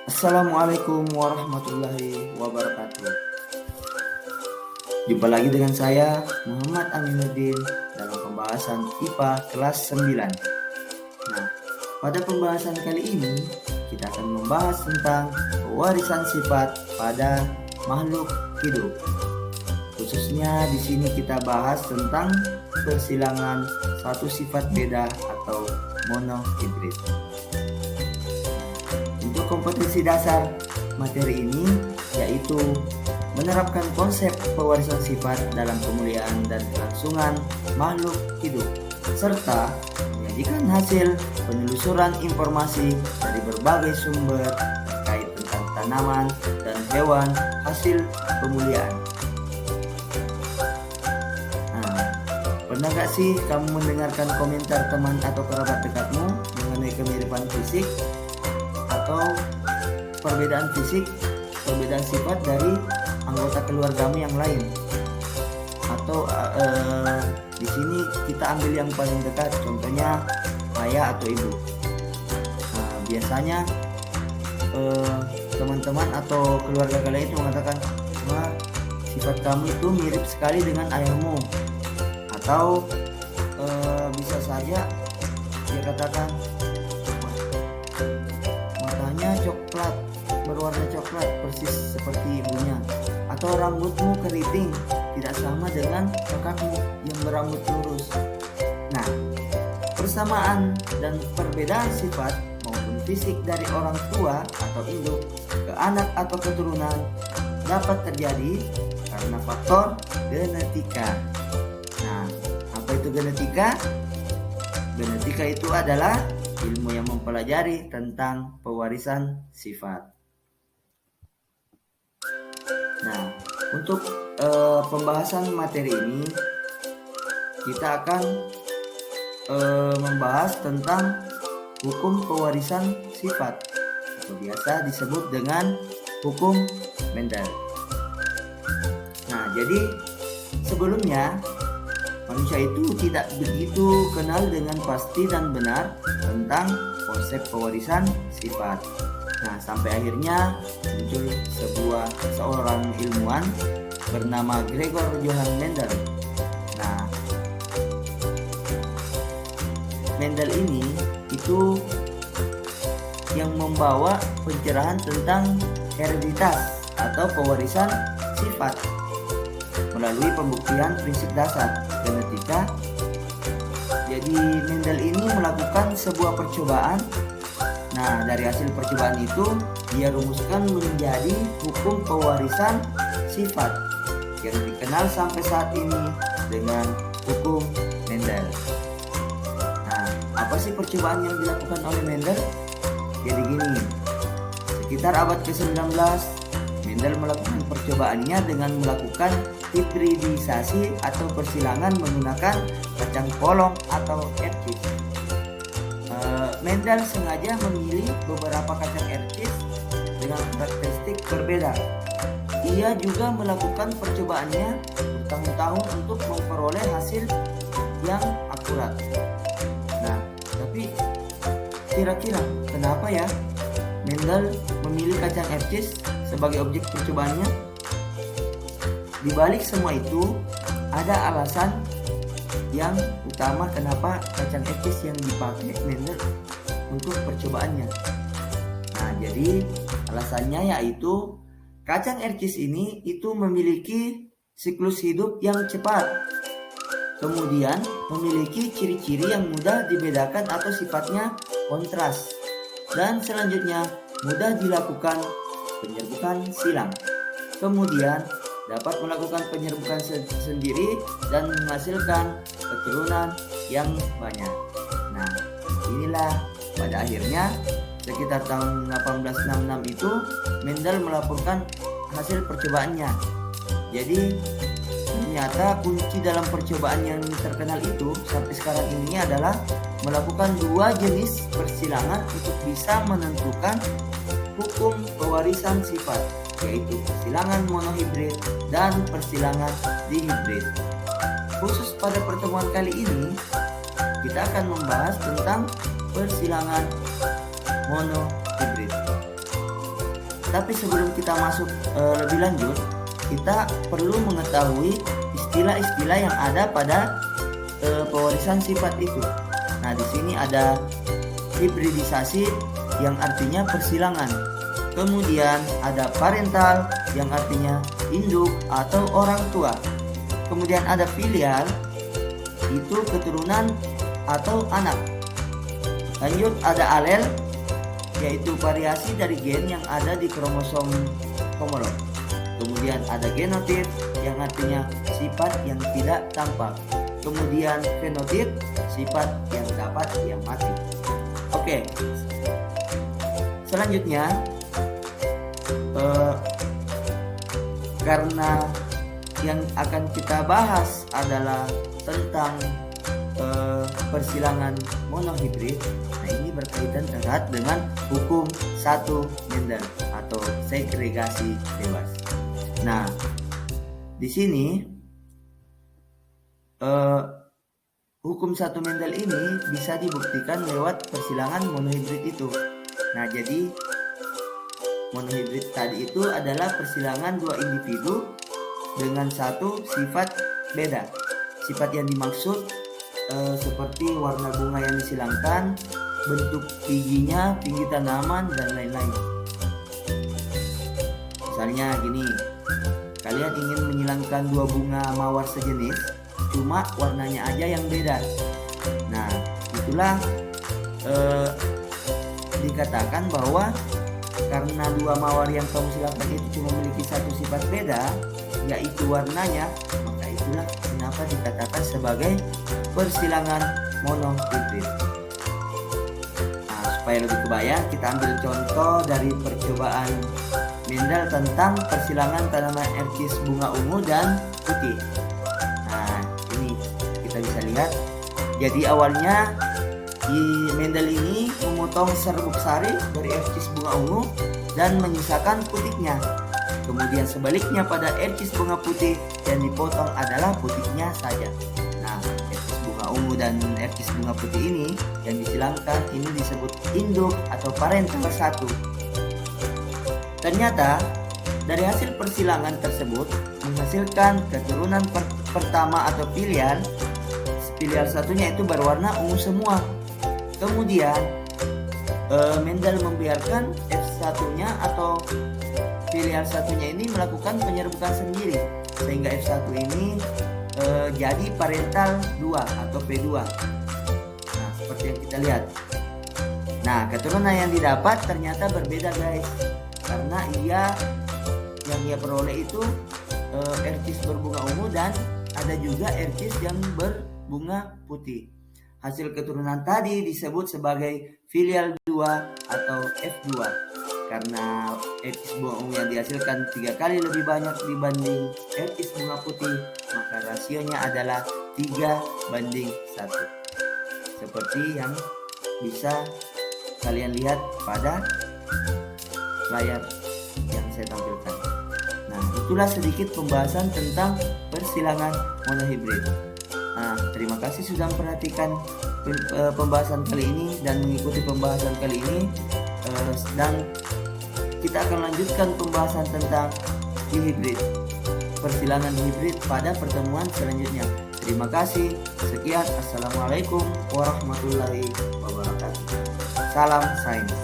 Assalamualaikum warahmatullahi wabarakatuh. Jumpa lagi dengan saya Muhammad Aminuddin dalam pembahasan IPA kelas 9. Nah, pada pembahasan kali ini kita akan membahas tentang pewarisan sifat pada makhluk hidup. Khususnya di sini kita bahas tentang persilangan satu sifat beda atau monohibrid. Untuk kompetensi dasar materi ini yaitu menerapkan konsep pewarisan sifat dalam pemuliaan dan kelangsungan makhluk hidup, serta menyajikan hasil penelusuran informasi dari berbagai sumber terkait tentang tanaman dan hewan hasil pemuliaan. Nah, pernah gak sih kamu mendengarkan komentar teman atau kerabat dekatmu mengenai kemiripan fisik atau perbedaan sifat dari anggota keluargamu yang lain? Atau di sini kita ambil yang paling dekat, contohnya ayah atau ibu. Nah, biasanya teman-teman atau keluarga kalian itu mengatakan, "Wah, sifat kamu itu mirip sekali dengan ayahmu." Atau bisa saja dia katakan, matanya coklat, berwarna coklat persis seperti ibunya, atau rambutmu keriting tidak sama dengan kakakmu yang berambut lurus. Nah, persamaan dan perbedaan sifat maupun fisik dari orang tua atau induk ke anak atau keturunan dapat terjadi karena faktor genetika. Nah, apa itu genetika? Genetika itu adalah ilmu yang mempelajari tentang pewarisan sifat. Nah, untuk pembahasan materi ini kita akan membahas tentang hukum pewarisan sifat atau biasa disebut dengan hukum Mendel. Nah, jadi sebelumnya manusia itu tidak begitu kenal dengan pasti dan benar tentang konsep pewarisan sifat. Nah, sampai akhirnya muncul seorang ilmuwan bernama Gregor Johann Mendel. Nah, Mendel ini itu yang membawa pencerahan tentang hereditas atau pewarisan sifat melalui pembuktian prinsip dasar genetika. Jadi Mendel ini melakukan sebuah percobaan. Nah, dari hasil percobaan itu dia rumuskan menjadi hukum pewarisan sifat yang dikenal sampai saat ini dengan hukum Mendel. Nah, apa sih percobaan yang dilakukan oleh Mendel? Jadi gini, sekitar abad ke-19 Mendel melakukan percobaannya dengan melakukan hibridisasi atau persilangan menggunakan kacang polong atau ercis. Mendel sengaja memilih beberapa kacang ercis dengan karakteristik berbeda. Ia juga melakukan percobaannya bertahun-tahun untuk memperoleh hasil yang akurat. Nah, tapi kira-kira kenapa ya Mendel memilih kacang ercis sebagai objek percobaannya? Di balik semua itu ada alasan yang utama kenapa kacang ercis yang dipakai Mendel untuk percobaannya. Nah, jadi alasannya yaitu kacang ercis ini itu memiliki siklus hidup yang cepat, kemudian memiliki ciri-ciri yang mudah dibedakan atau sifatnya kontras, dan selanjutnya mudah dilakukan penyerbukan silang, kemudian dapat melakukan penyerbukan sendiri dan menghasilkan keturunan yang banyak. Nah, inilah pada akhirnya sekitar tahun 1866 itu Mendel melaporkan hasil percobaannya. Jadi ternyata kunci dalam percobaan yang terkenal itu sampai sekarang ini adalah melakukan dua jenis persilangan untuk bisa menentukan hukum pewarisan sifat, yaitu persilangan monohibrid dan persilangan dihibrid. Khusus pada pertemuan kali ini kita akan membahas tentang persilangan monohibrid. Tapi sebelum kita masuk lebih lanjut, kita perlu mengetahui istilah-istilah yang ada pada pewarisan sifat itu. Nah, di sini ada hibridisasi yang artinya persilangan. Kemudian ada parental yang artinya induk atau orang tua. Kemudian ada filial, itu keturunan atau anak. Lanjut ada alel, yaitu variasi dari gen yang ada di kromosom homolog. Kemudian ada genotip yang artinya sifat yang tidak tampak. Kemudian fenotip, sifat yang dapat diamati. Oke. Selanjutnya karena yang akan kita bahas adalah tentang persilangan monohibrid. Nah, ini berkaitan erat dengan hukum 1 Mendel atau segregasi bebas. Nah, di sini hukum 1 Mendel ini bisa dibuktikan lewat persilangan monohibrid itu. Nah, jadi monohibrid tadi itu adalah persilangan dua individu dengan satu sifat beda. Sifat yang dimaksud seperti warna bunga yang disilangkan, bentuk bijinya, tinggi tanaman, dan lain-lain. Misalnya gini, kalian ingin menyilangkan dua bunga mawar sejenis, cuma warnanya aja yang beda. Nah, itulah dikatakan bahwa karena dua mawar yang kamu silangkan itu cuma memiliki satu sifat beda, yaitu warnanya, maka itulah kenapa dikatakan sebagai persilangan monohibrid. Nah, supaya lebih kebayang, kita ambil contoh dari percobaan Mendel tentang persilangan tanaman erkis bunga ungu dan putih. Nah, ini kita bisa lihat. Jadi awalnya di Mendel ini memotong serbuk sari dari erkis bunga ungu dan menyisakan putihnya. Kemudian sebaliknya pada erkis bunga putih yang dipotong adalah putihnya saja. Nah, erkis bunga ungu dan erkis bunga putih ini yang disilangkan ini disebut induk atau parental 1. Ternyata dari hasil persilangan tersebut menghasilkan keturunan pertama atau filial. Filial satunya itu berwarna ungu semua. Kemudian Mendel membiarkan F1-nya atau filial satunya ini melakukan penyerbukan sendiri, sehingga F1 ini jadi parental 2 atau P2. Nah, seperti yang kita lihat. Nah, keturunan yang didapat ternyata berbeda, guys, karena yang ia peroleh itu erkis berbunga ungu dan ada juga erkis yang berbunga putih. Hasil keturunan tadi disebut sebagai filial 2 atau F2 karena erkis bunga ungu yang dihasilkan 3 kali lebih banyak dibanding erkis bunga putih, maka rasionya adalah 3:1, seperti yang bisa kalian lihat pada layar yang saya tampilkan. Nah, itulah sedikit pembahasan tentang persilangan monohibrid. Nah, terima kasih sudah memperhatikan pembahasan kali ini dan mengikuti pembahasan kali ini, dan kita akan lanjutkan pembahasan tentang hibrid, persilangan hibrid pada pertemuan selanjutnya. Terima kasih. Sekian. Assalamualaikum warahmatullahi wabarakatuh. Salam sains.